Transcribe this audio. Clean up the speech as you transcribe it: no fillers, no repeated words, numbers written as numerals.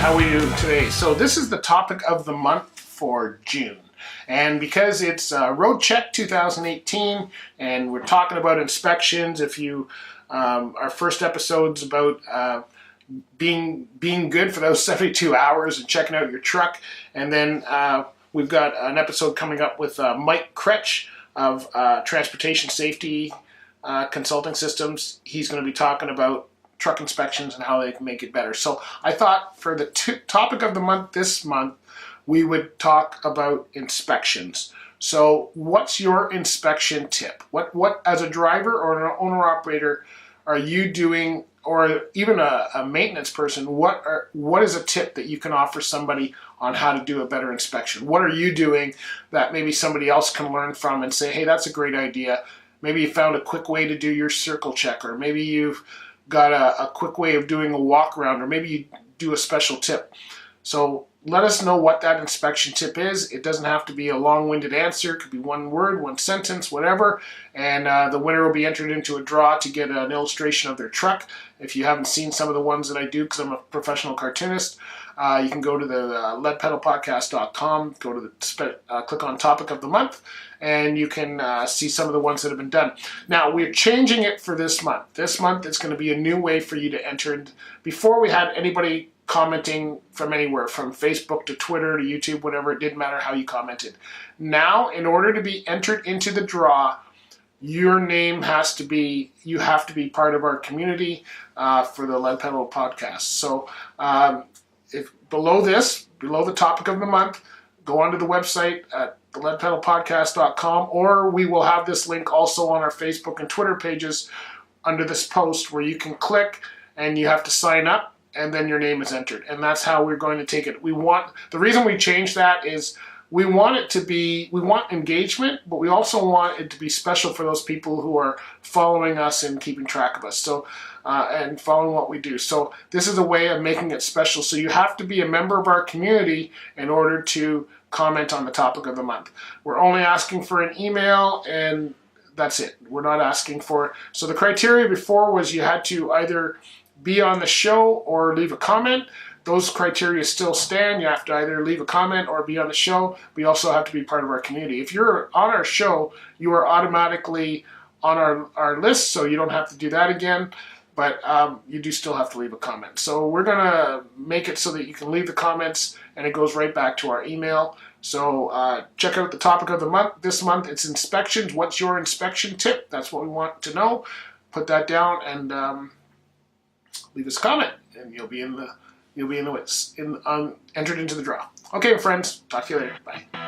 how we do today. So this is the topic of the month for June. And because it's Road Check 2018 and we're talking about inspections, if you, our first episode's about being good for those 72 hours and checking out your truck. And then we've got an episode coming up with Mike Kretsch of Transportation Safety Consulting Systems. He's going to be talking about truck inspections and how they can make it better. So I thought for the topic of the month this month, we would talk about inspections. So what's your inspection tip? What as a driver or an owner-operator are you doing, or even a maintenance person, what is a tip that you can offer somebody on how to do a better inspection? What are you doing that maybe somebody else can learn from and say, hey, that's a great idea. Maybe you found a quick way to do your circle check, or maybe you've got a quick way of doing a walk around, or maybe you do a special tip. So let us know what that inspection tip is. It doesn't have to be a long-winded answer. It could be one word, one sentence, whatever. And the winner will be entered into a draw to get an illustration of their truck. If you haven't seen some of the ones that I do, because I'm a professional cartoonist, you can go to the leadpedalpodcast.com, go to the click on topic of the month, and you can see some of the ones that have been done. Now, we're changing it for this month. This month, it's going to be a new way for you to enter. Before, we had anybody commenting from anywhere, from Facebook to Twitter to YouTube, whatever. It didn't matter how you commented. Now, in order to be entered into the draw, your name has to be, you have to be part of our community for the Lead Pedal podcast. So if below the topic of the month, go onto the website at theleadpedalpodcast.com, or we will have this link also on our Facebook and Twitter pages under this post, where you can click and you have to sign up, and then your name is entered. And that's how we're going to take it. The reason we changed that is we want engagement, but we also want it to be special for those people who are following us and keeping track of us. So, and following what we do. So this is a way of making it special. So you have to be a member of our community in order to comment on the topic of the month. We're only asking for an email, and that's it. We're not asking for, so the criteria before was you had to either be on the show or leave a comment. Those criteria still stand. You have to either leave a comment or be on the show. We also have to be part of our community. If you're on our show, you are automatically on our list, so you don't have to do that again, but you do still have to leave a comment. So we're going to make it so that you can leave the comments and it goes right back to our email. So check out the topic of the month. This month it's inspections. What's your inspection tip? That's what we want to know. Put that down and leave us a comment, and you'll be entered into the draw. Okay, friends. Talk to you later. Bye.